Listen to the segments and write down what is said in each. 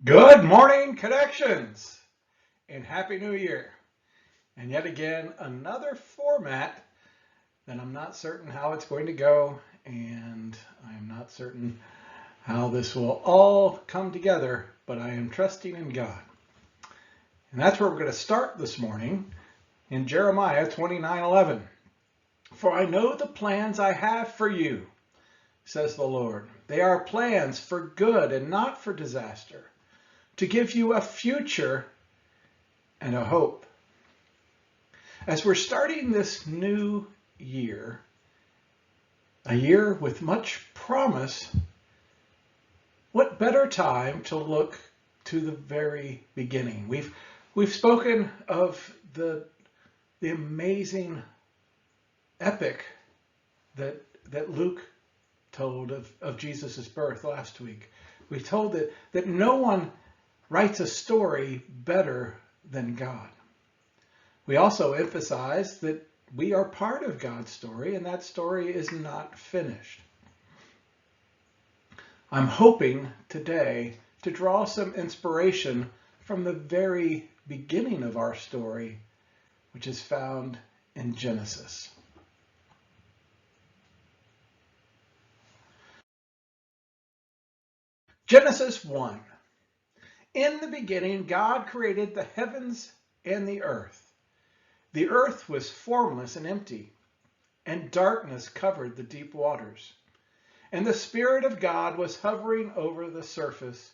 Good morning, connections, and Happy New Year. And yet again, another format that I'm not certain how it's going to go, and I'm not certain how this will all come together, but I am trusting in God. And that's where we're going to start this morning in Jeremiah 29:11. For I know the plans I have for you, says the Lord. They are plans for good and not for disaster, to give you a future and a hope. As we're starting this new year, a year with much promise, what better time to look to the very beginning? We've spoken of the amazing epic that Luke told of Jesus' birth last week. We told that no one writes a story better than God. We also emphasize that we are part of God's story, and that story is not finished. I'm hoping today to draw some inspiration from the very beginning of our story, which is found in Genesis. Genesis 1. In the beginning, God created the heavens and the earth. The earth was formless and empty, and darkness covered the deep waters. And the Spirit of God was hovering over the surface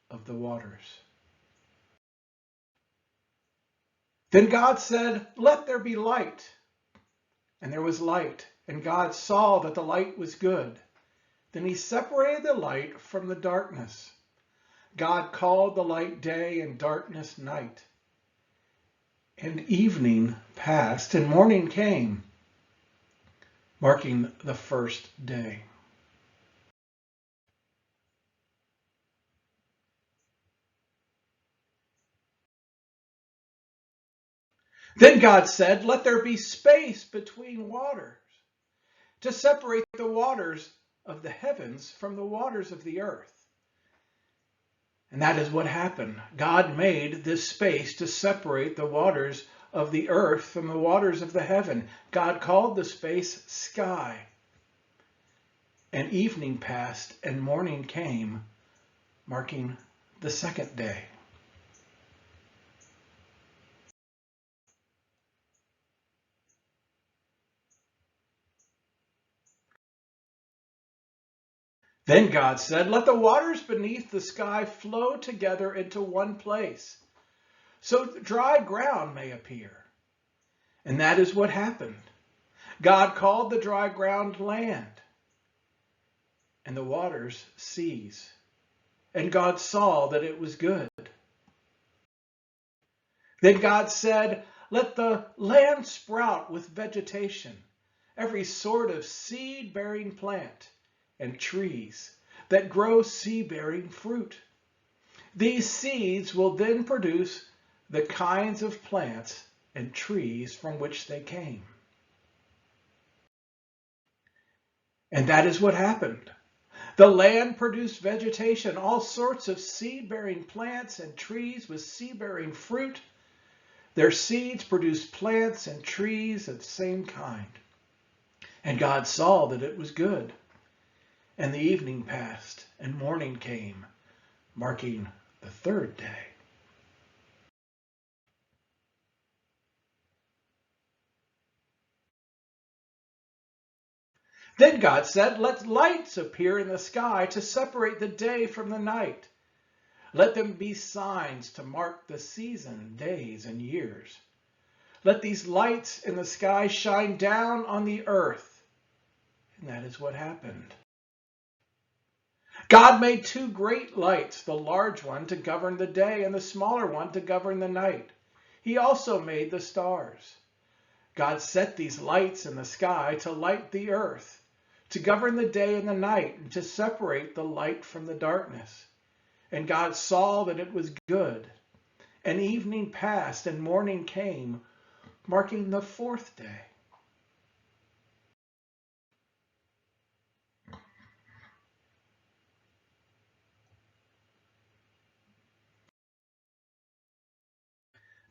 of the waters. Then God said, "Let there be light." And there was light, and God saw that the light was good. Then he separated the light from the darkness. God called the light day and darkness night. And evening passed and morning came, marking the first day. Then God said, "Let there be space between waters, to separate the waters of the heavens from the waters of the earth." And that is what happened. God made this space to separate the waters of the earth from the waters of the heaven. God called the space sky. And evening passed and morning came, marking the second day. Then God said, "Let the waters beneath the sky flow together into one place, so dry ground may appear." And that is what happened. God called the dry ground land, and the waters seas. And God saw that it was good. Then God said, "Let the land sprout with vegetation, every sort of seed-bearing plant, and trees that grow seed-bearing fruit. These seeds will then produce the kinds of plants and trees from which they came." And that is what happened. The land produced vegetation, all sorts of seed-bearing plants and trees with seed-bearing fruit. Their seeds produced plants and trees of the same kind. And God saw that it was good. And the evening passed, and morning came, marking the third day. Then God said, "Let lights appear in the sky to separate the day from the night. Let them be signs to mark the season, days, and years. Let these lights in the sky shine down on the earth." And that is what happened. God made two great lights, the large one to govern the day and the smaller one to govern the night. He also made the stars. God set these lights in the sky to light the earth, to govern the day and the night, and to separate the light from the darkness. And God saw that it was good. And evening passed and morning came, marking the fourth day.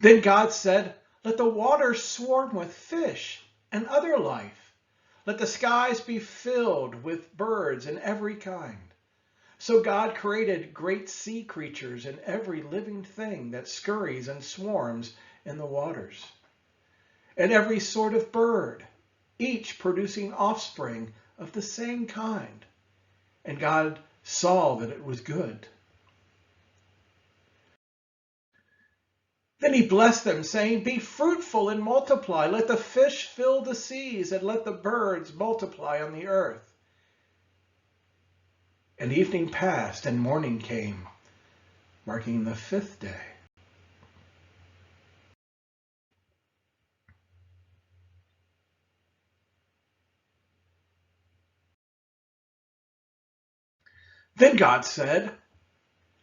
Then God said, "Let the waters swarm with fish and other life. Let the skies be filled with birds and every kind." So God created great sea creatures and every living thing that scurries and swarms in the waters, and every sort of bird, each producing offspring of the same kind. And God saw that it was good. Then he blessed them, saying, "Be fruitful and multiply. Let the fish fill the seas, and let the birds multiply on the earth." And evening passed, and morning came, marking the fifth day. Then God said,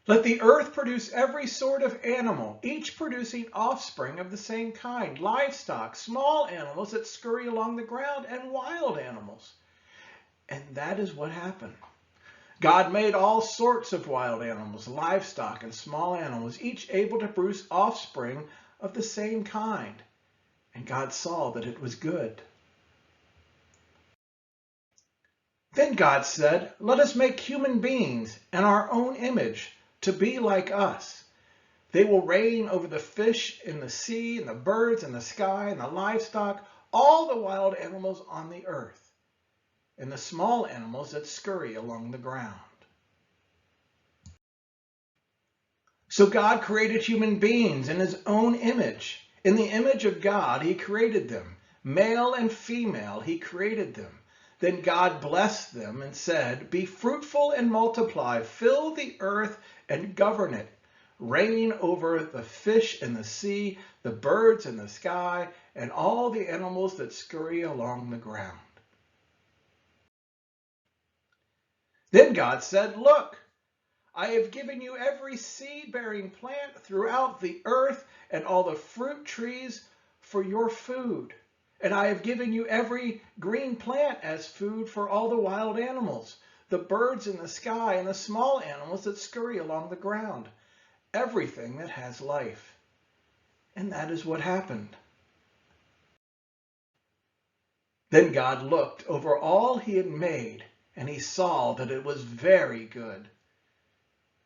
"Let the earth produce every sort of animal, each producing offspring of the same kind, livestock, small animals that scurry along the ground, and wild animals." And that is what happened. God made all sorts of wild animals, livestock, and small animals, each able to produce offspring of the same kind. And God saw that it was good. Then God said, "Let us make human beings in our own image, to be like us. They will reign over the fish in the sea, and the birds in the sky, and the livestock, all the wild animals on the earth, and the small animals that scurry along the ground." So God created human beings in his own image. In the image of God, he created them. Male and female, he created them. Then God blessed them and said, "Be fruitful and multiply, fill the earth and govern it. Reign over the fish in the sea, the birds in the sky, and all the animals that scurry along the ground." Then God said, "Look, I have given you every seed-bearing plant throughout the earth and all the fruit trees for your food. And I have given you every green plant as food for all the wild animals, the birds in the sky, and the small animals that scurry along the ground, everything that has life." And that is what happened. Then God looked over all he had made, and he saw that it was very good.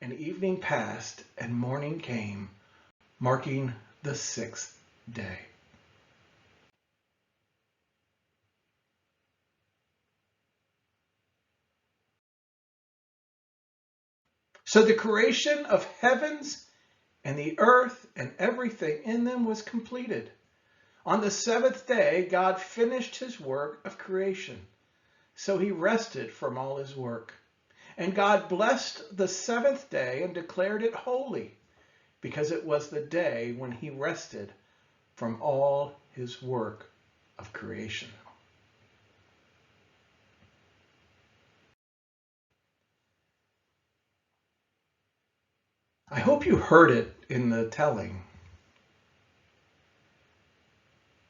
And evening passed, and morning came, marking the sixth day. So the creation of heavens and the earth and everything in them was completed. On the seventh day, God finished his work of creation. So he rested from all his work. And God blessed the seventh day and declared it holy, because it was the day when he rested from all his work of creation. I hope you heard it in the telling.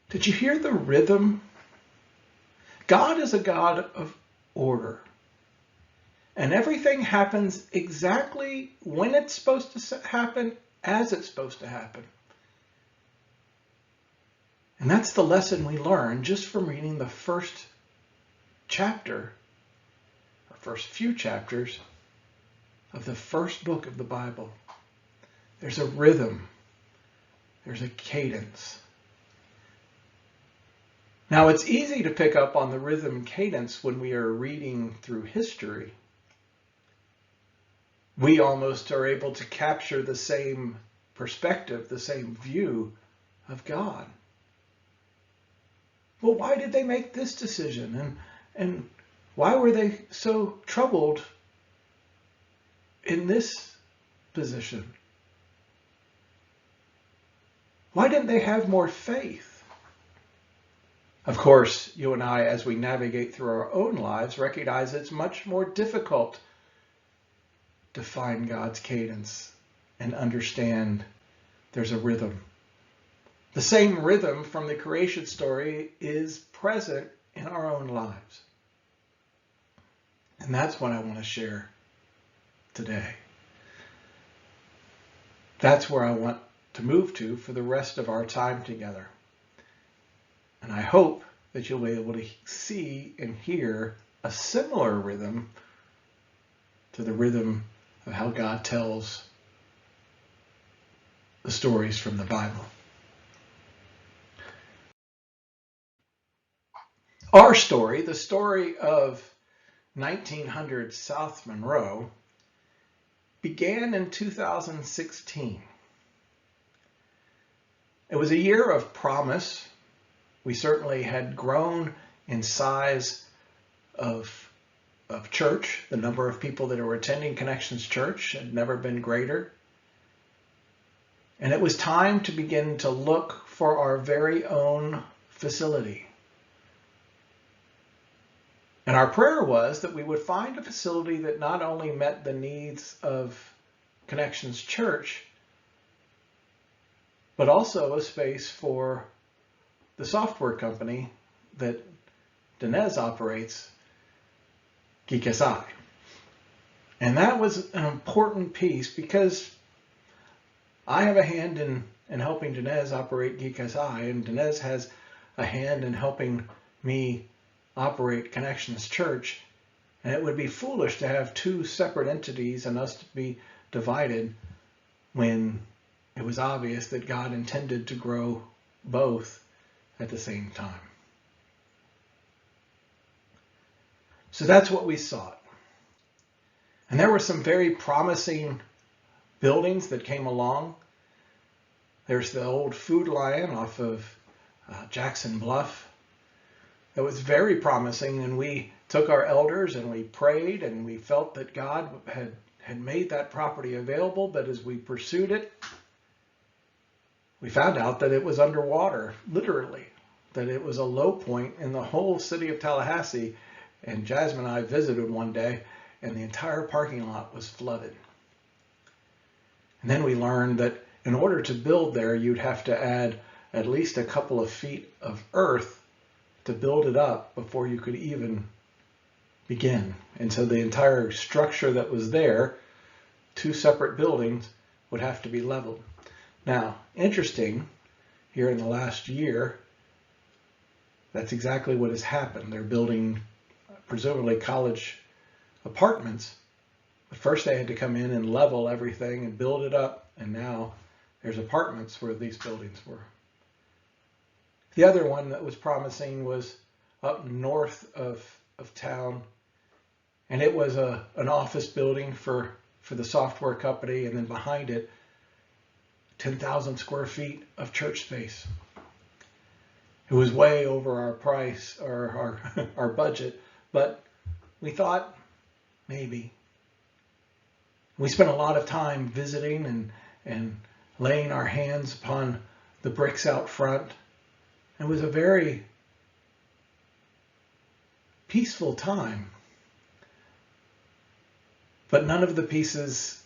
Did you hear the rhythm? God is a God of order. And everything happens exactly when it's supposed to happen, as it's supposed to happen. And that's the lesson we learn just from reading the first chapter, or first few chapters of the first book of the Bible. There's a rhythm. There's a cadence. Now, it's easy to pick up on the rhythm and cadence when we are reading through history. We almost are able to capture the same perspective, the same view of God. Well, why did they make this decision? And why were they so troubled in this position? Why didn't they have more faith? Of course, you and I, as we navigate through our own lives, recognize it's much more difficult to find God's cadence and understand there's a rhythm. The same rhythm from the creation story is present in our own lives. And that's what I want to share today. That's where I want to move to for the rest of our time together. And I hope that you'll be able to see and hear a similar rhythm to the rhythm of how God tells the stories from the Bible. Our story, the story of 1900 South Monroe, began in 2016. It was a year of promise. We certainly had grown in size of church. The number of people that were attending Connections Church had never been greater. And it was time to begin to look for our very own facility. And our prayer was that we would find a facility that not only met the needs of Connections Church, but also a space for the software company that Dinez operates, GeekSI. And that was an important piece because I have a hand in helping Dinez operate GeekSI, and Dinez has a hand in helping me operate Connections Church, and it would be foolish to have two separate entities and us to be divided when it was obvious that God intended to grow both at the same time. So that's what we sought. And there were some very promising buildings that came along. There's the old Food Lion off of Jackson Bluff. That was very promising, and we took our elders and we prayed, and we felt that God had made that property available, but as we pursued it, we found out that it was underwater, literally, that it was a low point in the whole city of Tallahassee. And Jasmine and I visited one day, and the entire parking lot was flooded. And then we learned that in order to build there, you'd have to add at least a couple of feet of earth to build it up before you could even begin. And so the entire structure that was there, two separate buildings, would have to be leveled. Now, interesting, here in the last year, that's exactly what has happened. They're building presumably college apartments, but first they had to come in and level everything and build it up, and now there's apartments where these buildings were. The other one that was promising was up north of town, and it was an office building for the software company, and then behind it, 10,000 square feet of church space. It was way over our price or our budget, but we thought maybe. We spent a lot of time visiting and laying our hands upon the bricks out front. It was a very peaceful time, but none of the pieces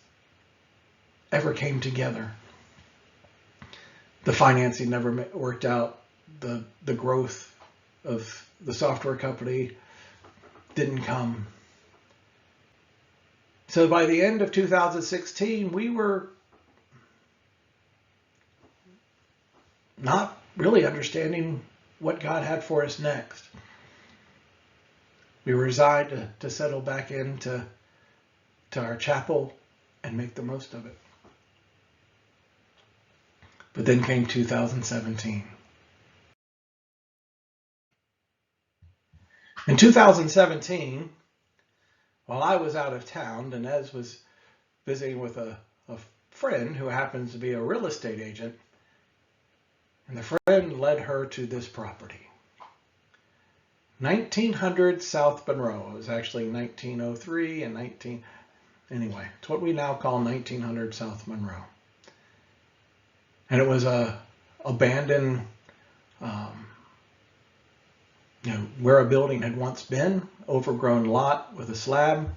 ever came together. The financing never worked out. The growth of the software company didn't come. So by the end of 2016, we were not really understanding what God had for us next. We were resigned to settle back into our chapel and make the most of it. But then came 2017. In 2017, while I was out of town, Dinez was visiting with a friend who happens to be a real estate agent, and the friend led her to this property. 1900 South Monroe. It was actually 1903 and anyway, it's what we now call 1900 South Monroe. And it was a abandoned, where a building had once been, overgrown lot with a slab.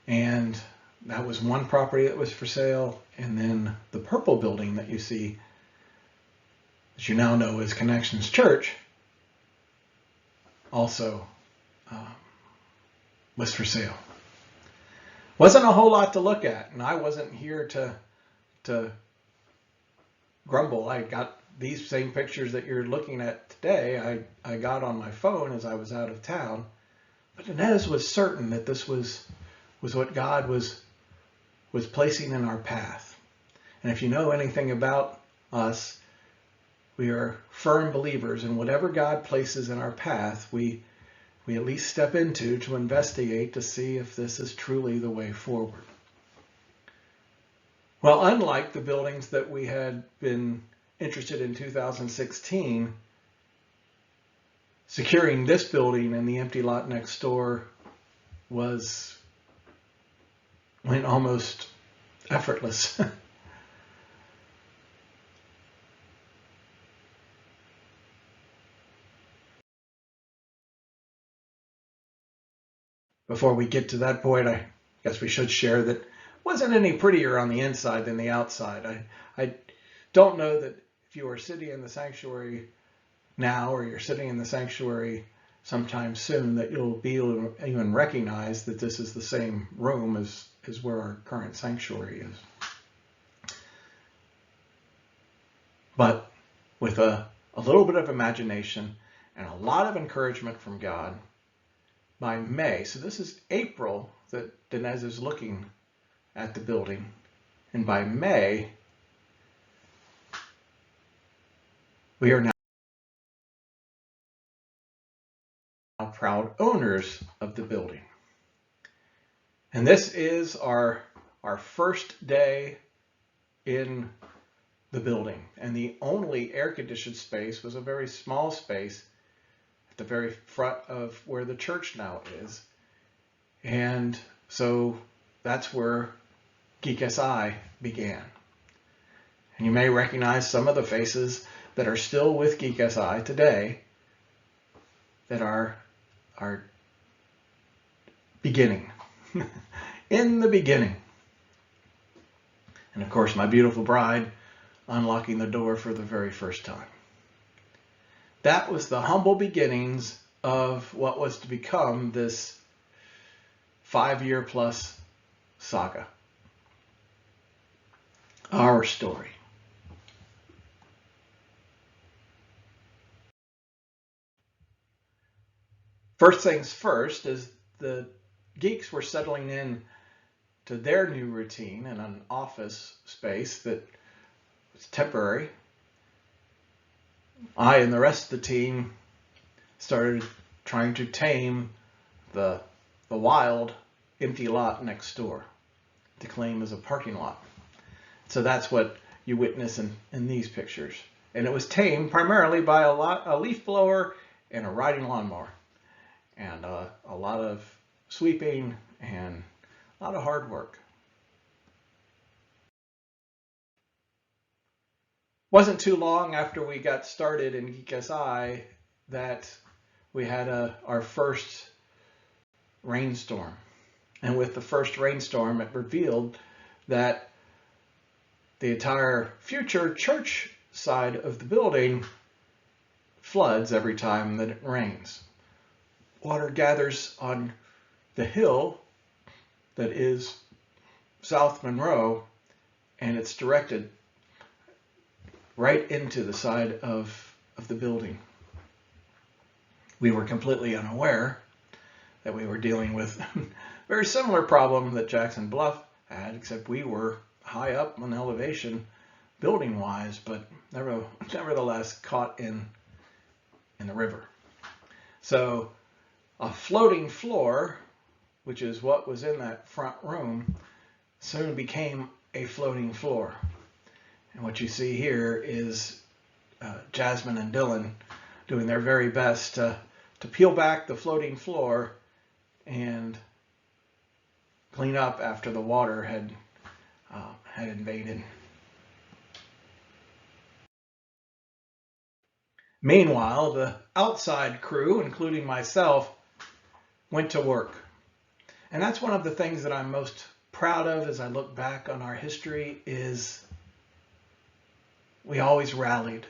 And that was one property that was for sale. And then the purple building that you see, that you now know as Connections Church, also was for sale. Wasn't a whole lot to look at, and I wasn't here to grumble. I got these same pictures that you're looking at today. I got on my phone as I was out of town. But Inez was certain that this was what God was placing in our path. And if you know anything about us, we are firm believers in whatever God places in our path, we at least step into to investigate to see if this is truly the way forward. Well, unlike the buildings that we had been interested in 2016, securing this building and the empty lot next door went almost effortless. Before we get to that point, I guess we should share that it wasn't any prettier on the inside than the outside. I don't know that if you are sitting in the sanctuary now or you're sitting in the sanctuary sometime soon that you'll be able to even recognize that this is the same room as where our current sanctuary is. But with a little bit of imagination and a lot of encouragement from God, by May, so this is April that Inez is looking at the building, and by May, we are now proud owners of the building. And this is our first day in the building, and the only air-conditioned space was a very small space at the very front of where the church now is. And so that's where Geek SI began. And you may recognize some of the faces that are still with Geek SI today that are beginning, in the beginning. And of course, my beautiful bride unlocking the door for the very first time. That was the humble beginnings of what was to become this 5-year plus saga. Our story. First things first, as the geeks were settling in to their new routine in an office space that was temporary, I and the rest of the team started trying to tame the wild empty lot next door to claim as a parking lot. So that's what you witness in these pictures. And it was tamed primarily by a leaf blower and a riding lawnmower. And a lot of sweeping and a lot of hard work. Wasn't too long after we got started in Geek SI that we had our first rainstorm. And with the first rainstorm, it revealed that the entire future church side of the building floods every time that it rains. Water gathers on the hill that is South Monroe, and it's directed right into the side of the building. We were completely unaware that we were dealing with a very similar problem that Jackson Bluff had, except we were high up on elevation building-wise, but nevertheless caught in the river. So a floating floor, which is what was in that front room, soon became a floating floor. And what you see here is Jasmine and Dylan doing their very best to peel back the floating floor and clean up after the water had invaded. Meanwhile, the outside crew, including myself, went to work. And that's one of the things that I'm most proud of as I look back on our history is we always rallied.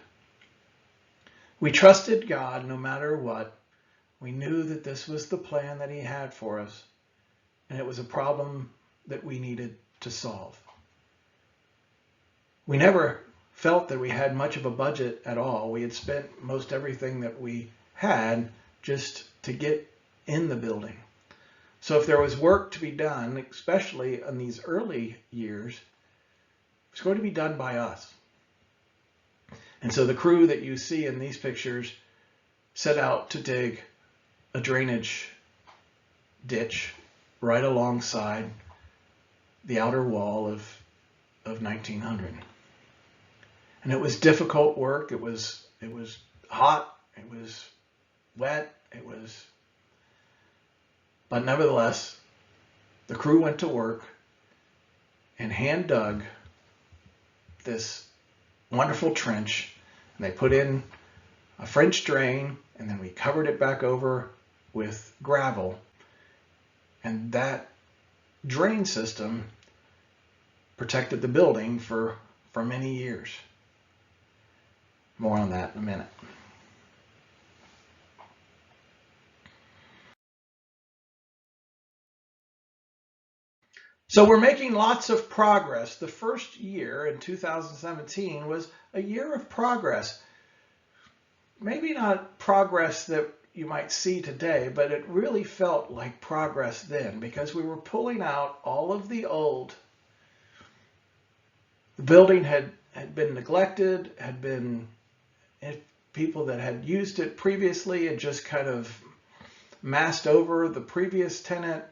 We trusted God no matter what. We knew that this was the plan that He had for us, and it was a problem that we needed to solve. We never felt that we had much of a budget at all. We had spent most everything that we had just to get in the building. So if there was work to be done, especially in these early years, it was going to be done by us. And so the crew that you see in these pictures set out to dig a drainage ditch right alongside the outer wall of 1900. And it was difficult work. It was hot. It was wet. But nevertheless, the crew went to work and hand dug this wonderful trench, and they put in a French drain, and then we covered it back over with gravel. And that drain system protected the building for many years. More on that in a minute. So we're making lots of progress. The first year in 2017 was a year of progress. Maybe not progress that you might see today, but it really felt like progress then because we were pulling out all of the old. The building had been neglected, people that had used it previously had just kind of masked over the previous tenant,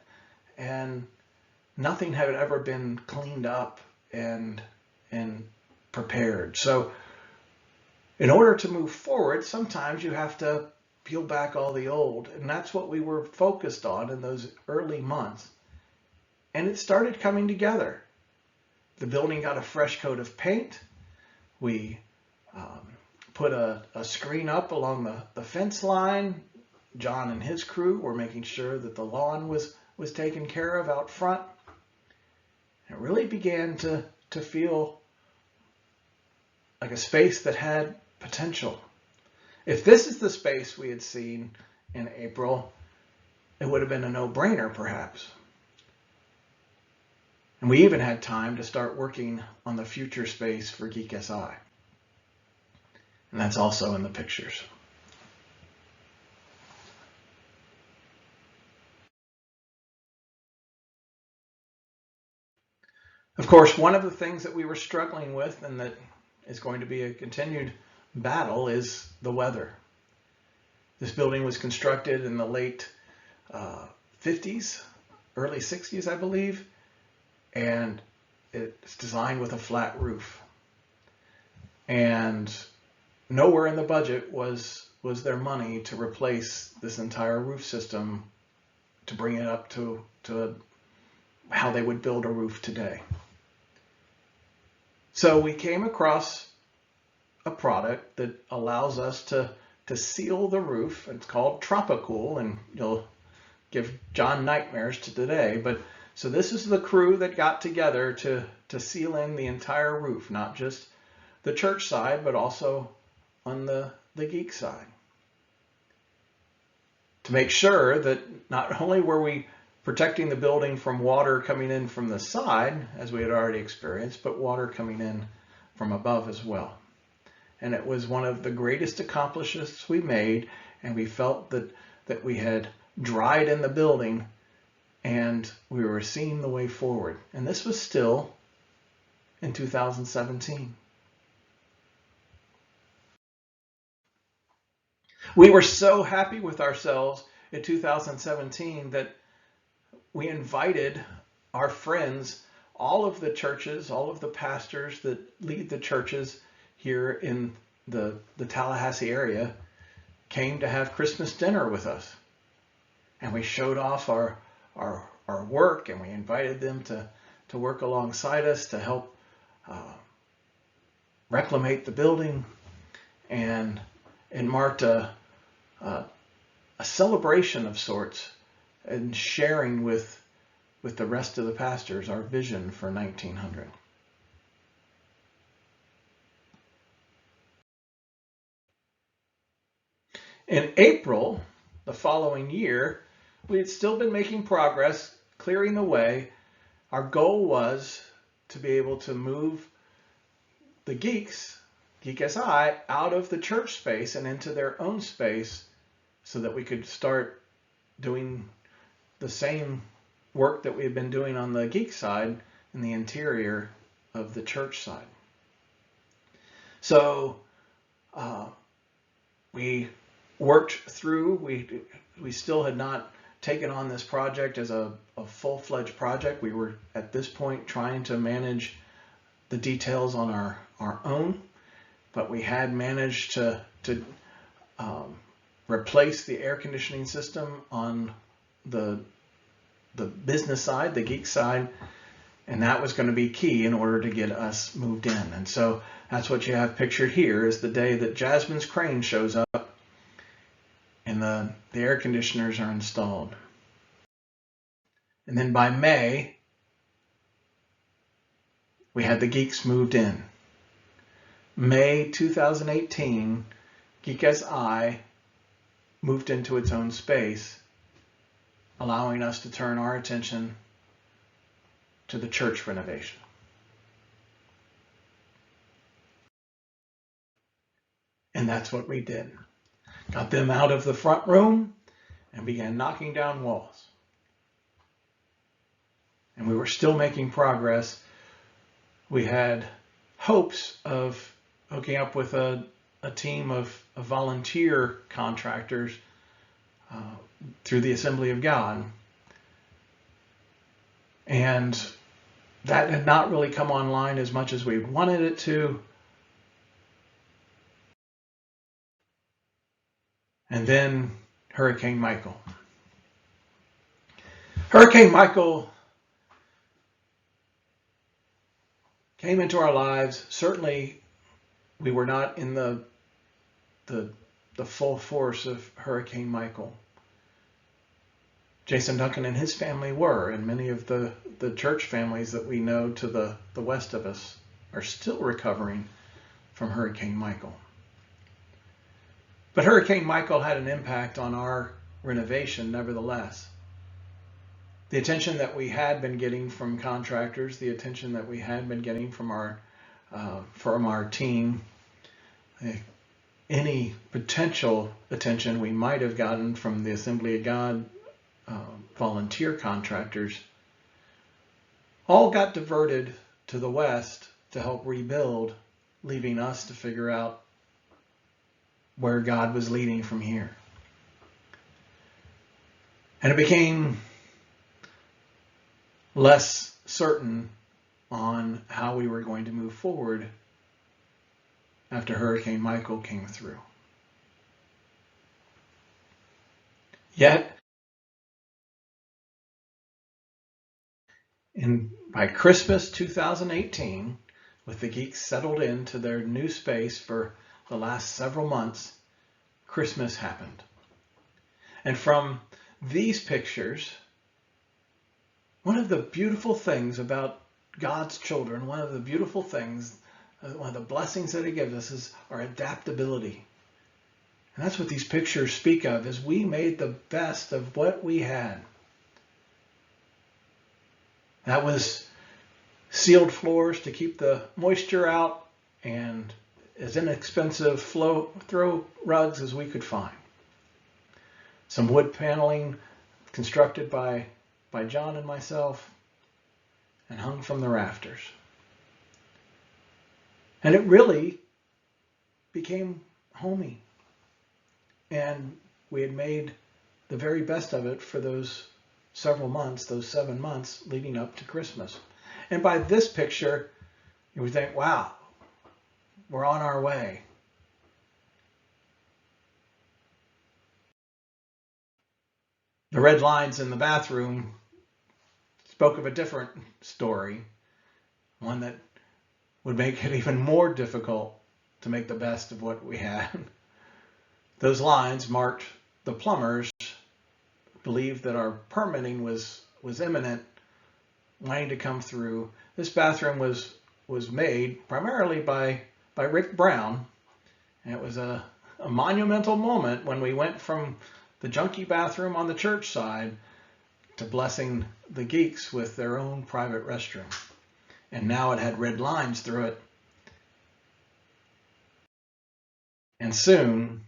and nothing had ever been cleaned up and prepared. So in order to move forward, sometimes you have to peel back all the old, and that's what we were focused on in those early months. And it started coming together. The building got a fresh coat of paint. We put a screen up along the fence line. John and his crew were making sure that the lawn was taken care of out front. It really began to feel like a space that had potential. If this is the space we had seen in April, it would have been a no-brainer perhaps. And we even had time to start working on the future space for Geek SI. And that's also in the pictures. Of course, one of the things that we were struggling with and that is going to be a continued battle is the weather. This building was constructed in the late 50s, early 60s, I believe, and it's designed with a flat roof. And nowhere in the budget was there money to replace this entire roof system to bring it up to how they would build a roof today. So we came across a product that allows us to seal the roof. It's called Tropicool, and you'll give John nightmares to today. But so this is the crew that got together to seal in the entire roof, not just the church side, but also on the geek side. To make sure that not only were we protecting the building from water coming in from the side, as we had already experienced, but water coming in from above as well. And it was one of the greatest accomplishments we made, and we felt that we had dried in the building and we were seeing the way forward. And this was still in 2017. We were so happy with ourselves in 2017 that we invited our friends, all of the churches, all of the pastors that lead the churches here in the Tallahassee area came to have Christmas dinner with us. And we showed off our work, and we invited them to work alongside us to help reclimate the building. And it marked a celebration of sorts and sharing with the rest of the pastors our vision for 1900. In April, the following year, we had still been making progress, clearing the way. Our goal was to be able to move the geeks, Geek SI, out of the church space and into their own space so that we could start doing the same work that we had been doing on the geek side in the interior of the church side. So we worked through, we still had not taken on this project as a full-fledged project. We were at this point trying to manage the details on our own, but we had managed to replace the air conditioning system on the business side, the geek side, and that was going to be key in order to get us moved in. And so that's what you have pictured here, is the day that Jasmine's crane shows up and the air conditioners are installed. And then by May, we had the geeks moved in. May 2018, Geek SI moved into its own space, allowing us to turn our attention to the church renovation. And that's what we did. Got them out of the front room and began knocking down walls. And we were still making progress. We had hopes of hooking up with a team of volunteer contractors through the Assembly of God. And that had not really come online as much as we wanted it to. And then Hurricane Michael. Hurricane Michael came into our lives. Certainly, we were not in the full force of Hurricane Michael. Jason Duncan and his family were, and many of the church families that we know to the west of us are still recovering from Hurricane Michael. But Hurricane Michael had an impact on our renovation nevertheless. The attention that we had been getting from contractors, the attention that we had been getting from our team, any potential attention we might have gotten from the Assembly of God volunteer contractors, all got diverted to the west to help rebuild, leaving us to figure out where God was leading from here. And it became less certain on how we were going to move forward after Hurricane Michael came through. Yet, by Christmas 2018, with the geeks settled into their new space for the last several months, Christmas happened. And from these pictures, one of the beautiful things about God's children, one of the beautiful things, one of the blessings that He gives us is our adaptability. And that's what these pictures speak of, is we made the best of what we had. That was sealed floors to keep the moisture out and as inexpensive throw rugs as we could find. Some wood paneling constructed by John and myself and hung from the rafters. And it really became homey. And we had made the very best of it for those several months, those 7 months leading up to Christmas. And by this picture, you would think, wow, we're on our way. The red lines in the bathroom spoke of a different story, one that would make it even more difficult to make the best of what we had. Those lines marked the plumbers believed that our permitting was imminent, wanting to come through. This bathroom was made primarily by Rick Brown, and it was a monumental moment when we went from the junky bathroom on the church side to blessing the geeks with their own private restroom. And now it had red lines through it. And soon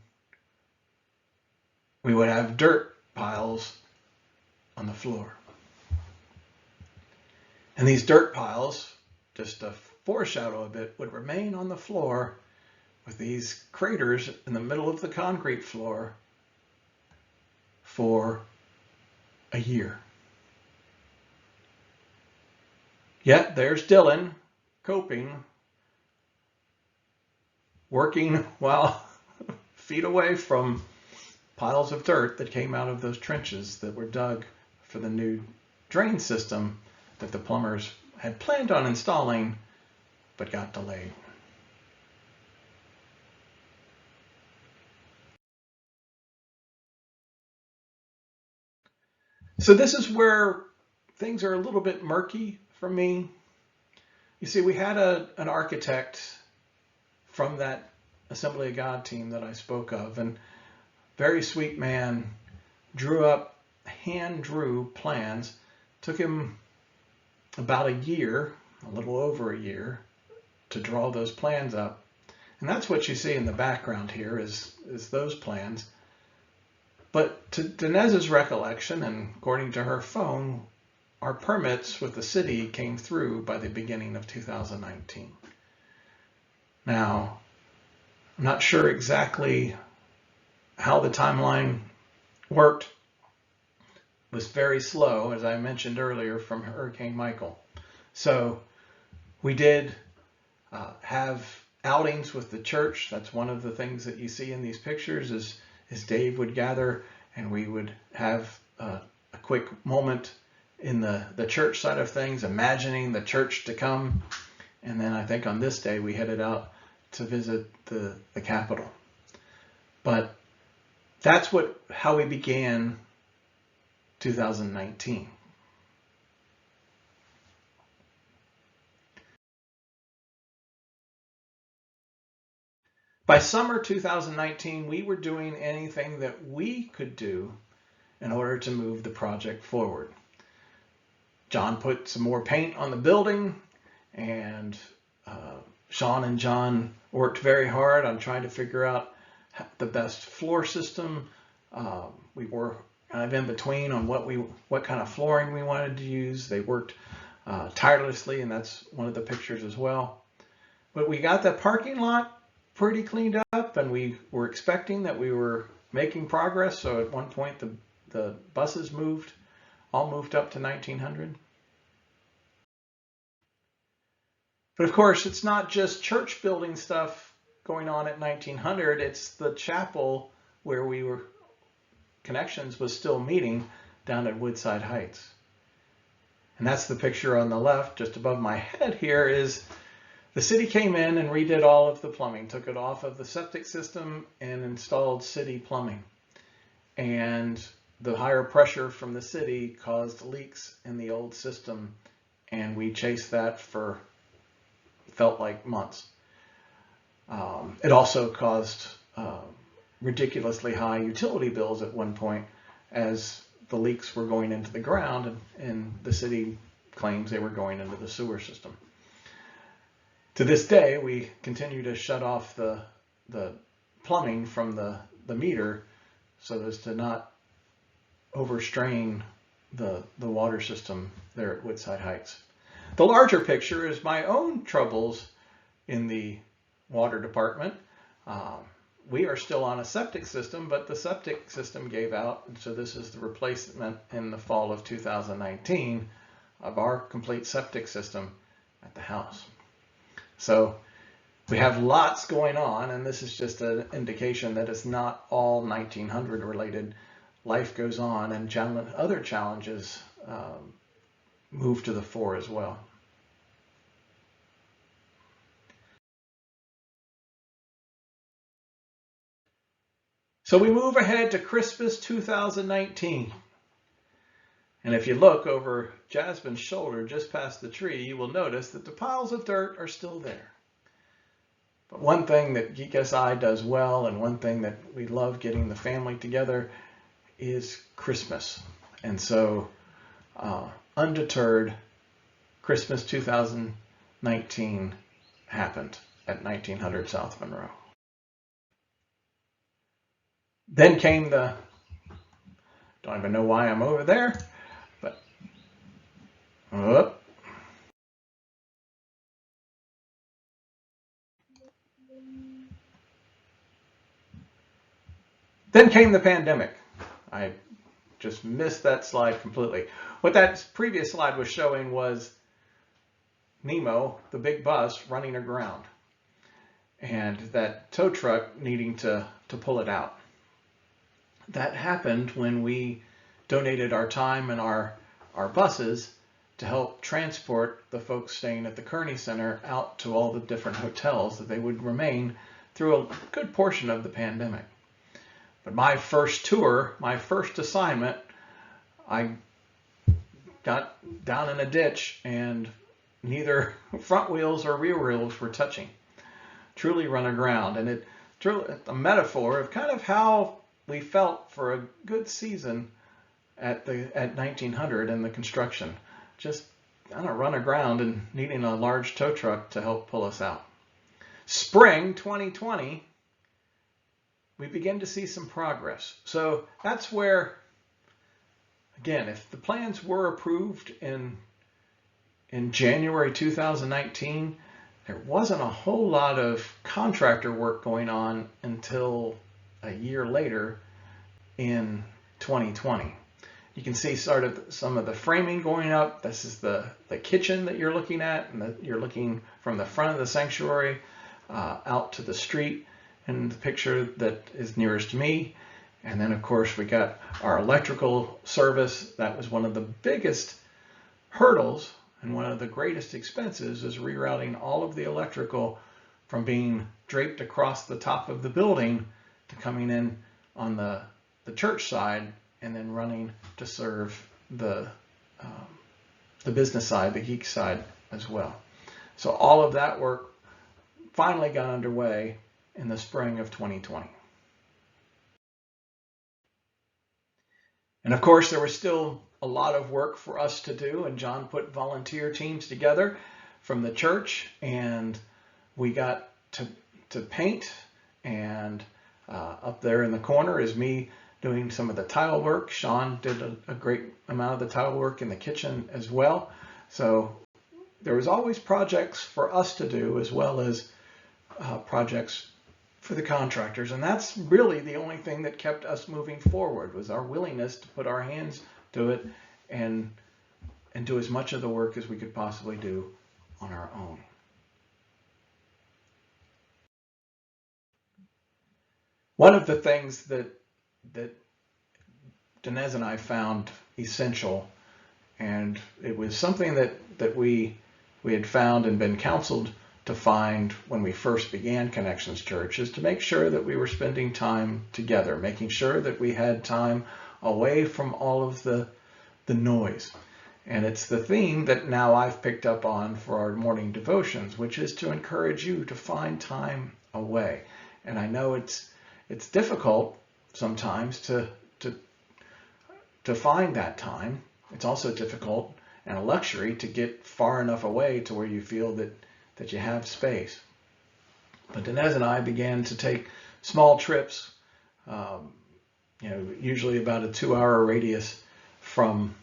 we would have dirt piles on the floor. And these dirt piles, just to foreshadow a bit, would remain on the floor with these craters in the middle of the concrete floor for a year. Yet there's Dylan coping, working while feet away from piles of dirt that came out of those trenches that were dug for the new drain system that the plumbers had planned on installing but got delayed. So this is where things are a little bit murky for me. You see, we had an architect from that Assembly of God team that I spoke of, and very sweet man, hand drew plans. Took him about a year, a little over a year, to draw those plans up. And that's what you see in the background here is those plans. But to Dinez's recollection, and according to her phone, our permits with the city came through by the beginning of 2019. Now, I'm not sure exactly how the timeline worked. It was very slow, as I mentioned earlier, from Hurricane Michael. So we did have outings with the church. That's one of the things that you see in these pictures is Dave would gather and we would have a quick moment in the church side of things, imagining the church to come. And then I think on this day we headed out to visit the Capitol. But that's how we began 2019. By summer 2019, we were doing anything that we could do in order to move the project forward. John put some more paint on the building, and Sean and John worked very hard on trying to figure out the best floor system. We were kind of in between on what kind of flooring we wanted to use. They worked tirelessly, and that's one of the pictures as well. But we got the parking lot pretty cleaned up, and we were expecting that we were making progress. So at one point the buses all moved up to 1900. But of course, it's not just church building stuff going on at 1900. It's the chapel where Connections was still meeting down at Woodside Heights. And that's the picture on the left, just above my head here, is the city came in and redid all of the plumbing, took it off of the septic system and installed city plumbing. And the higher pressure from the city caused leaks in the old system, and we chased that for felt like months. It also caused ridiculously high utility bills at one point as the leaks were going into the ground, and the city claims they were going into the sewer system. To this day, we continue to shut off the plumbing from the meter so as to not overstrain the water system there at Woodside Heights. The larger picture is my own troubles in the water department. We are still on a septic system, but the septic system gave out, and so this is the replacement in the fall of 2019 of our complete septic system at the house. So we have lots going on, and this is just an indication that it's not all 1900 related. Life goes on, and other challenges move to the fore as well. So we move ahead to Christmas 2019. And if you look over Jasmine's shoulder just past the tree, you will notice that the piles of dirt are still there. But one thing that Geek SI does well, and one thing that we love getting the family together, is Christmas. And so, undeterred, Christmas 2019 happened at 1900 South Monroe. Then came the, don't even know why I'm over there, but, oh. Then came the pandemic. I just missed that slide completely. What that previous slide was showing was Nemo, the big bus, running aground, and that tow truck needing to pull it out. That happened when we donated our time and our buses to help transport the folks staying at the Kearney Center out to all the different hotels that they would remain through a good portion of the pandemic. But my first tour, my first assignment, I got down in a ditch and neither front wheels or rear wheels were touching. Truly run aground. And it truly a metaphor of kind of how we felt for a good season at 1900 and the construction. Just run aground and needing a large tow truck to help pull us out. Spring 2020, we begin to see some progress. So that's where, again, if the plans were approved in January 2019, there wasn't a whole lot of contractor work going on until a year later in 2020. You can see some of the framing going up. This is the kitchen that you're looking at, and you're looking from the front of the sanctuary out to the street, and the picture that is nearest me. And then of course we got our electrical service. That was one of the biggest hurdles and one of the greatest expenses, is rerouting all of the electrical from being draped across the top of the building to coming in on the church side and then running to serve the business side, the geek side as well. So all of that work finally got underway in the spring of 2020. And of course, there was still a lot of work for us to do, and John put volunteer teams together from the church, and we got to paint, and up there in the corner is me doing some of the tile work. Sean did a great amount of the tile work in the kitchen as well. So there was always projects for us to do, as well as projects for the contractors. And that's really the only thing that kept us moving forward, was our willingness to put our hands to it and do as much of the work as we could possibly do on our own. One of the things that Dinez and I found essential, and it was something that we had found and been counseled to find when we first began Connections Church, is to make sure that we were spending time together, making sure that we had time away from all of the noise. And it's the theme that now I've picked up on for our morning devotions, which is to encourage you to find time away. And I know it's difficult sometimes to find that time. It's also difficult and a luxury to get far enough away to where you feel that you have space. But Dinez and I began to take small trips, usually about a 2-hour radius from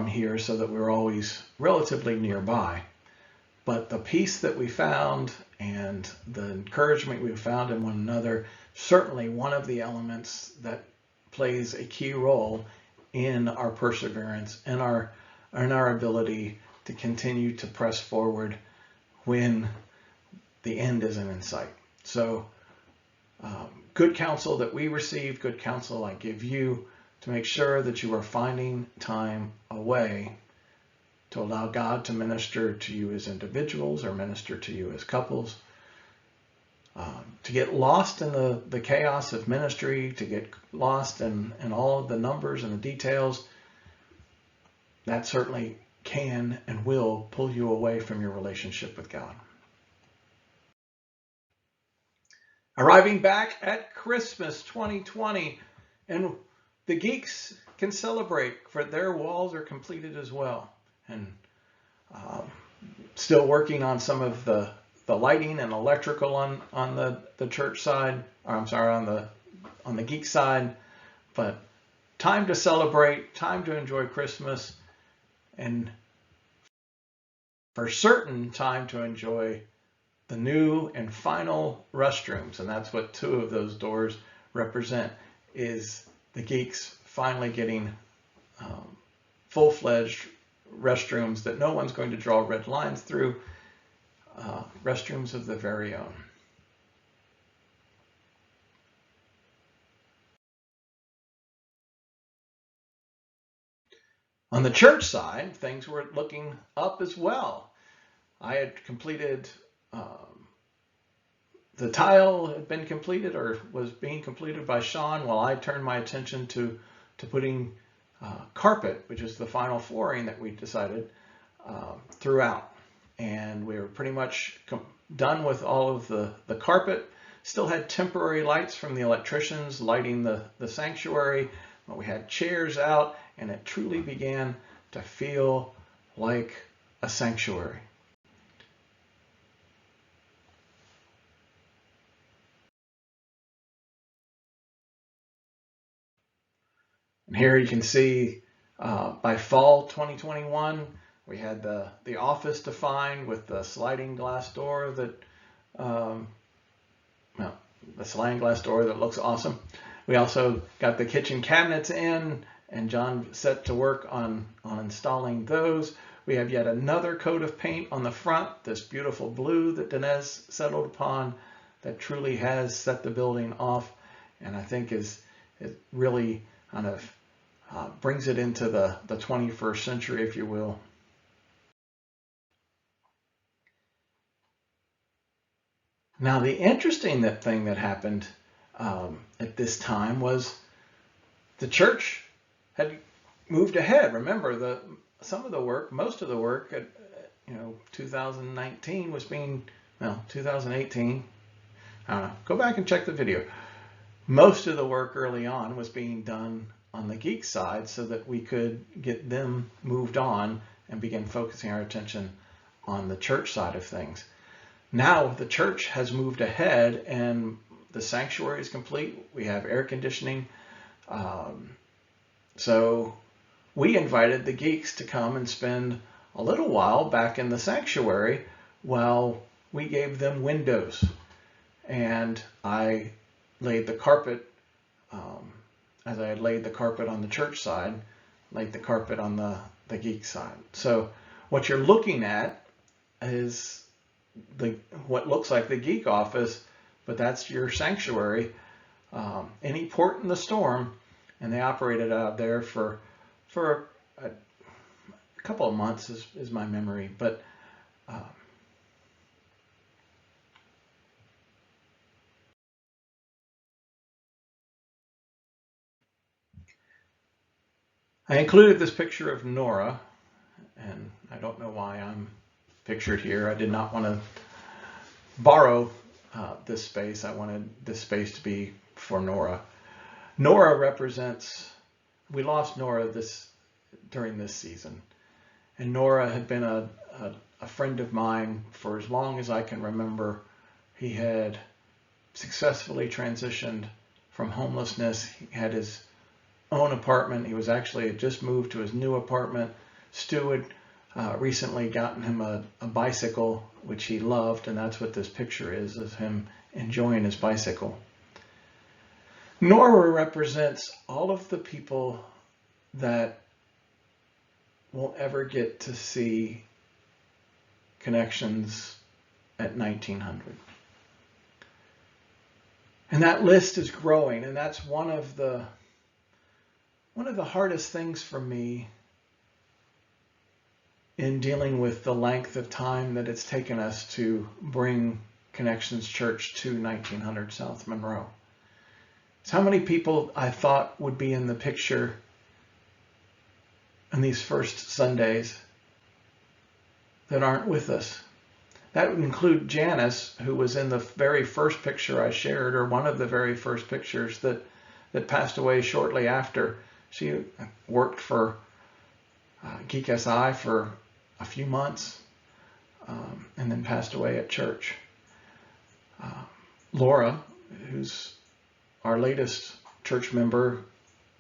here, so that we're always relatively nearby. But the peace that we found and the encouragement we found in one another, certainly one of the elements that plays a key role in our perseverance and our ability to continue to press forward when the end isn't in sight. So good counsel that we receive, good counsel I give you, to make sure that you are finding time away to allow God to minister to you as individuals or minister to you as couples, to get lost in the chaos of ministry, to get lost in all of the numbers and the details. That certainly can and will pull you away from your relationship with God. Arriving back at Christmas 2020, and the geeks can celebrate, for their walls are completed as well. And still working on some of the lighting and electrical on the church side, or I'm sorry, on the geek side, but time to celebrate, time to enjoy Christmas, and for certain time to enjoy the new and final restrooms. And that's what two of those doors represent, is the geeks finally getting full-fledged restrooms that no one's going to draw red lines through, restrooms of their very own. On the church side, things were looking up as well. I had completed, the tile had been completed or was being completed by Sean, while I turned my attention to putting carpet, which is the final flooring that we decided throughout. And we were pretty much done with all of the carpet. Still had temporary lights from the electricians lighting the sanctuary, but we had chairs out, and it truly began to feel like a sanctuary. And here you can see by fall 2021, we had the office defined with the sliding glass door that, the sliding glass door that looks awesome. We also got the kitchen cabinets in, and John set to work on installing those. We have yet another coat of paint on the front, this beautiful blue that Dinesh settled upon, that truly has set the building off, and I think it really kind of brings it into the 21st century, if you will. Now, the interesting thing that happened at this time was the church had moved ahead. Remember, some of the work, most of the work at 2019 was being, 2018. I don't know. Go back and check the video. Most of the work early on was being done on the geek side so that we could get them moved on and begin focusing our attention on the church side of things. Now the church has moved ahead and the sanctuary is complete. We have air conditioning. So we invited the geeks to come and spend a little while back in the sanctuary while we gave them windows. And I laid the carpet, as I had laid the carpet on the church side, laid the carpet on the geek side. So what you're looking at is what looks like the geek office, but that's your sanctuary. Any port in the storm, and they operated out there for a couple of months is my memory, but I included this picture of Nora, and I don't know why I'm pictured here. I did not want to borrow this space. I wanted this space to be for Nora. Nora represents, we lost Nora during this season, and Nora had been a friend of mine for as long as I can remember. He had successfully transitioned from homelessness. He had his own apartment. He was actually had just moved to his new apartment. Stu had recently gotten him a bicycle, which he loved, and that's what this picture is him enjoying his bicycle. Nora represents all of the people that won't ever get to see Connections at 1900. And that list is growing, and that's one of the hardest things for me in dealing with the length of time that it's taken us to bring Connections Church to 1900 South Monroe. It's how many people I thought would be in the picture in these first Sundays that aren't with us. That would include Janice, who was in the very first picture I shared, or one of the very first pictures that passed away shortly after. She worked for Geek SI for a few months and then passed away at church. Laura, who's our latest church member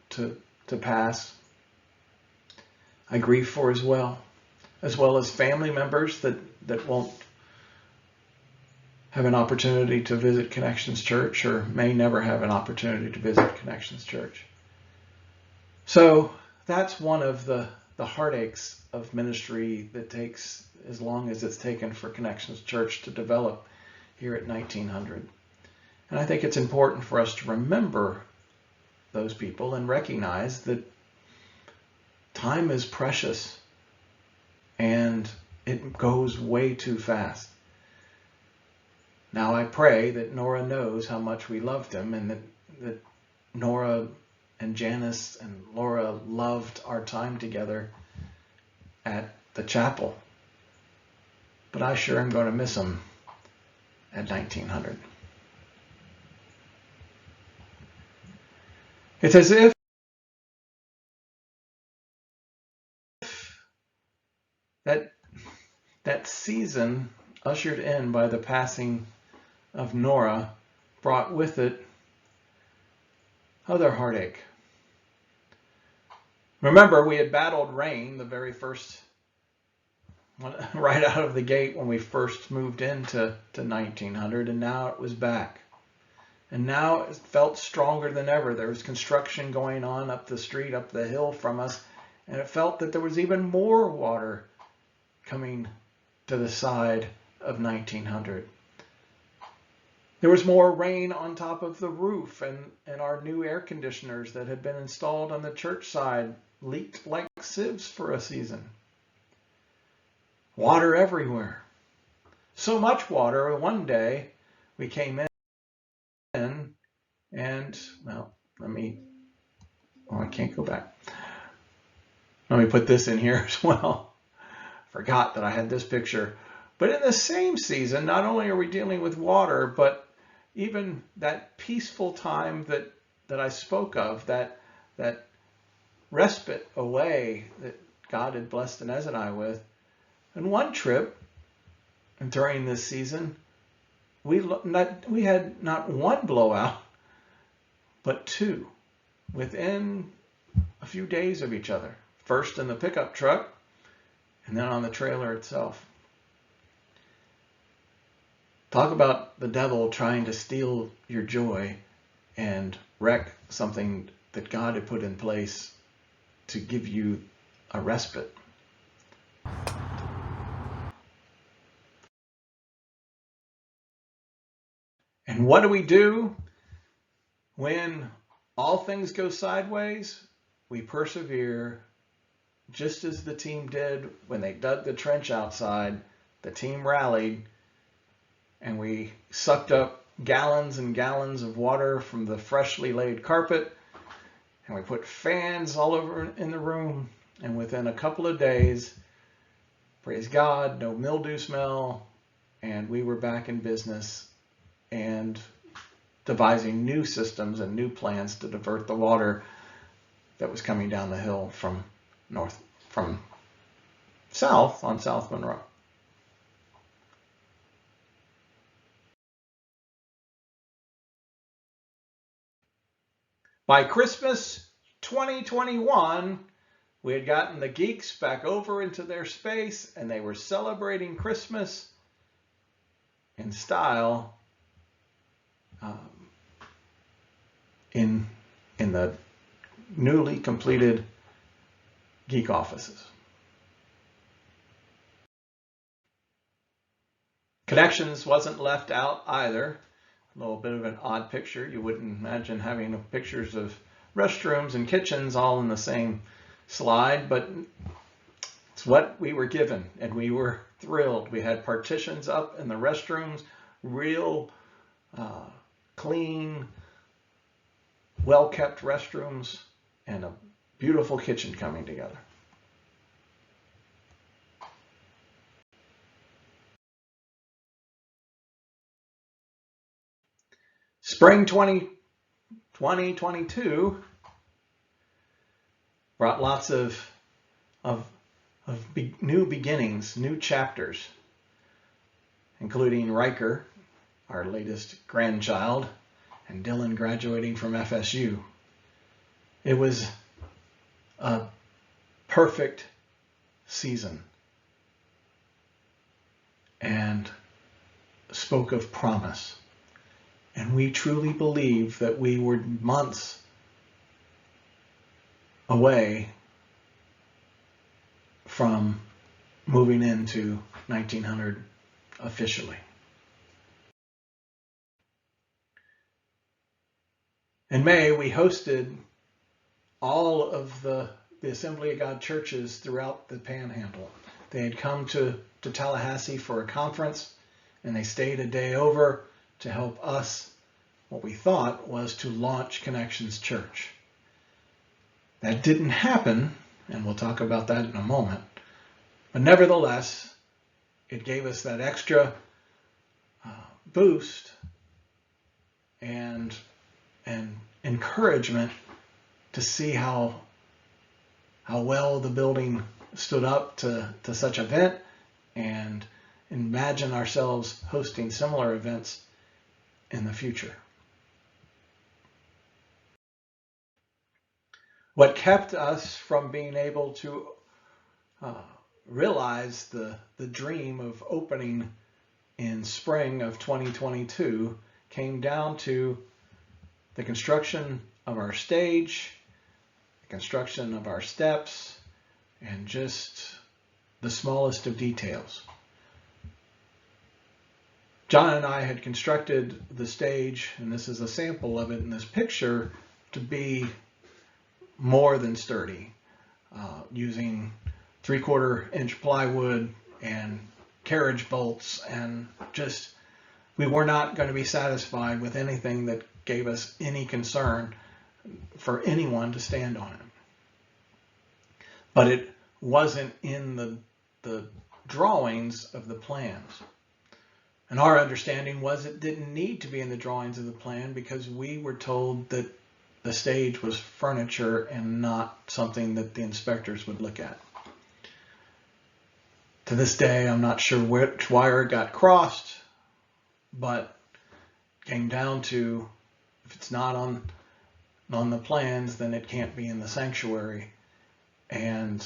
to pass, I grieve for as well as family members that won't have an opportunity to visit Connections Church or may never have an opportunity to visit Connections Church. So that's one of the heartaches of ministry that takes as long as it's taken for Connections Church to develop here at 1900. And I think it's important for us to remember those people and recognize that time is precious and it goes way too fast. Now I pray that Nora knows how much we loved him, and that Nora and Janice and Laura loved our time together at the chapel. But I sure am going to miss him at 1900. It's as if that season ushered in by the passing of Nora brought with it other heartache. Remember, we had battled rain the very first, right out of the gate when we first moved into 1900, and now it was back. And now it felt stronger than ever. There was construction going on up the street, up the hill from us, and it felt that there was even more water coming to the side of 1900. There was more rain on top of the roof, and our new air conditioners that had been installed on the church side leaked like sieves for a season. Water everywhere. So much water, one day we came in and, well, I can't go back. Let me put this in here as well. Forgot that I had this picture. But in the same season, not only are we dealing with water, but even that peaceful time that I spoke of, that respite away that God had blessed Inez and I with. And one trip, and during this season, we had not one blowout, but two, within a few days of each other. First in the pickup truck, and then on the trailer itself. Talk about the devil trying to steal your joy and wreck something that God had put in place to give you a respite. And what do when all things go sideways? We persevere, just as the team did when they dug the trench outside. The team rallied, and we sucked up gallons and gallons of water from the freshly laid carpet, and we put fans all over in the room, and within a couple of days, praise God, no mildew smell, and we were back in business and devising new systems and new plans to divert the water that was coming down the hill from south on South Monroe. By Christmas 2021, we had gotten the geeks back over into their space, and they were celebrating Christmas in style in the newly completed geek offices. Connections wasn't left out either. A little bit of an odd picture. You wouldn't imagine having pictures of restrooms and kitchens all in the same slide, but it's what we were given, and we were thrilled. We had partitions up in the restrooms, real clean, well-kept restrooms, and a beautiful kitchen coming together. Spring 2022 brought lots of new beginnings, new chapters, including Riker, our latest grandchild, and Dylan graduating from FSU. It was a perfect season and spoke of promise. And we truly believe that we were months away from moving into 1900 officially. In May, we hosted all of the Assembly of God churches throughout the Panhandle. They had come to Tallahassee for a conference, and they stayed a day over to help us. What we thought was to launch Connections Church. That didn't happen, and we'll talk about that in a moment. But nevertheless, it gave us that extra boost and encouragement to see how well the building stood up to such an event, and imagine ourselves hosting similar events in the future. What kept us from being able to realize the dream of opening in spring of 2022 came down to the construction of our stage, the construction of our steps, and just the smallest of details. John and I had constructed the stage, and this is a sample of it in this picture, to be more than sturdy, using 3/4 inch plywood and carriage bolts, and just we were not going to be satisfied with anything that gave us any concern for anyone to stand on it. But it wasn't in the drawings of the plans. And our understanding was it didn't need to be in the drawings of the plan because we were told that the stage was furniture and not something that the inspectors would look at. To this day, I'm not sure which wire got crossed, but it came down to if it's not on the plans, then it can't be in the sanctuary. And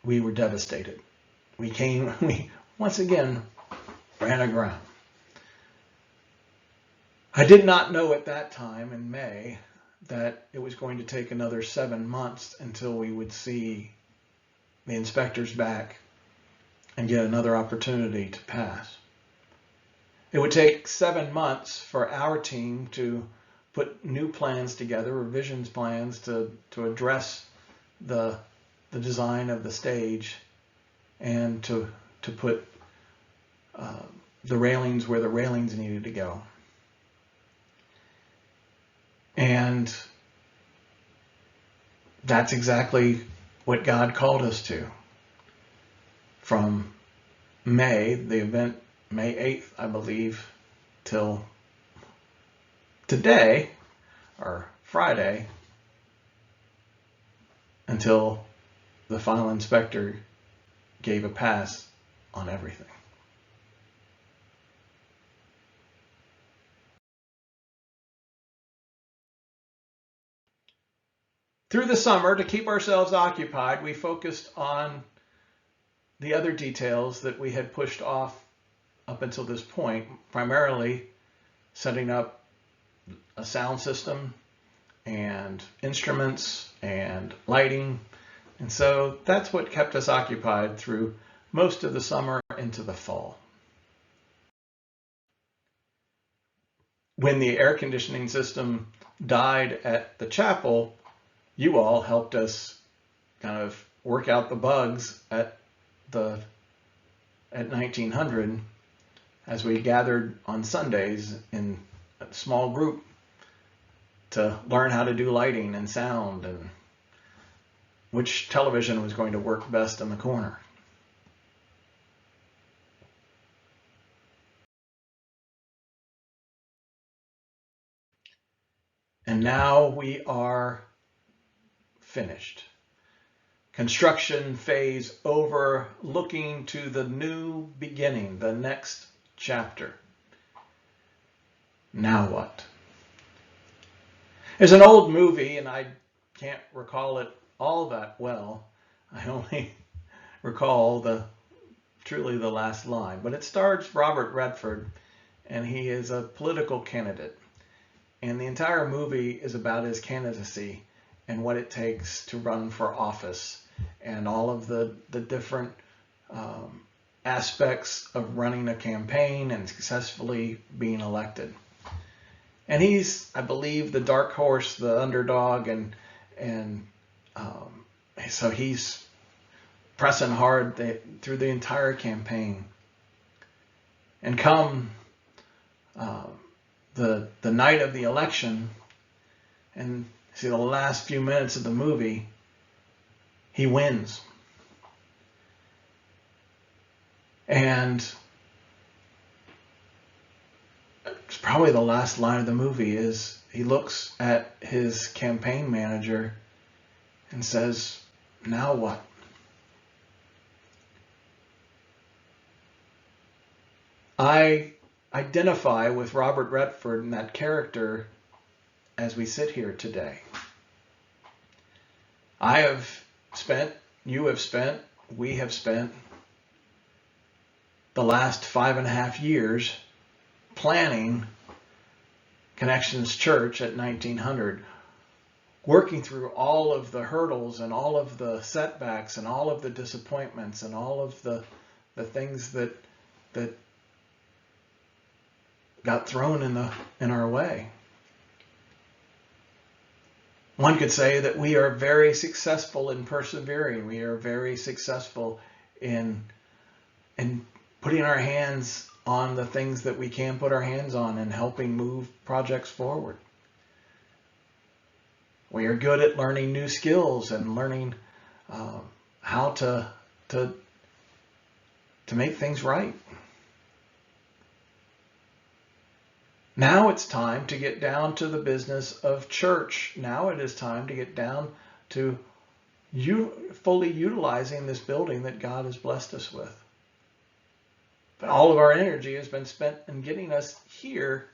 we were devastated. We once again ran aground. I did not know at that time in May that it was going to take another 7 months until we would see the inspectors back and get another opportunity to pass. It would take 7 months for our team to put new plans together, revisions plans to address the design of the stage and to put the railings where the railings needed to go. And that's exactly what God called us to. From May, the event, May 8th, I believe, till today, or Friday, until the final inspector gave a pass on everything. Through the summer, to keep ourselves occupied, we focused on the other details that we had pushed off up until this point, primarily setting up a sound system and instruments and lighting. And so that's what kept us occupied through most of the summer into the fall. When the air conditioning system died at the chapel, you all helped us kind of work out the bugs at 1900 as we gathered on Sundays in a small group to learn how to do lighting and sound and which television was going to work best in the corner. And now we are finished. Construction phase over, looking to the new beginning, the next chapter. Now what? It's an old movie, and I can't recall it all that well. I only recall truly the last line. But it stars Robert Redford, and he is a political candidate. And the entire movie is about his candidacy and what it takes to run for office, and all of the different aspects of running a campaign and successfully being elected. And he's, I believe, the dark horse, the underdog, and so he's pressing hard through the entire campaign. And come the night of the election, and see the last few minutes of the movie, he wins. And it's probably the last line of the movie is he looks at his campaign manager and says, "Now what?" I identify with Robert Redford and that character as we sit here today. I have spent, you have spent, we have spent the last 5.5 years planning Connections Church at 1900, working through all of the hurdles and all of the setbacks and all of the disappointments and all of the things that got thrown in our way. One could say that we are very successful in persevering. We are very successful in putting our hands on the things that we can put our hands on and helping move projects forward. We are good at learning new skills and learning how to make things right. Now it's time to get down to the business of church. Now it is time to get down to fully utilizing this building that God has blessed us with. But all of our energy has been spent in getting us here,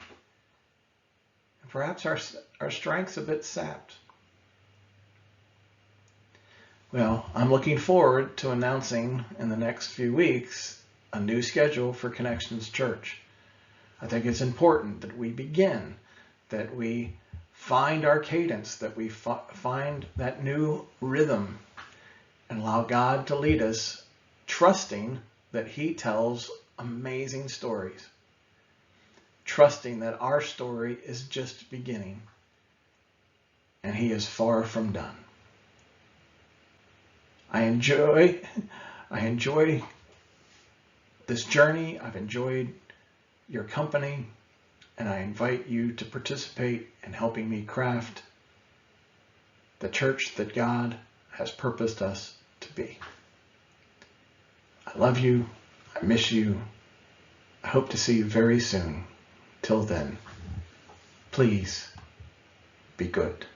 and perhaps our strength's a bit sapped. Well, I'm looking forward to announcing in the next few weeks a new schedule for Connections Church. I think it's important that we begin, that we find our cadence, that we find that new rhythm, and allow God to lead us, trusting that He tells amazing stories, trusting that our story is just beginning, and He is far from done. I enjoy this journey. I've enjoyed your company, and I invite you to participate in helping me craft the church that God has purposed us to be. I love you. I miss you. I hope to see you very soon. Till then, please be good.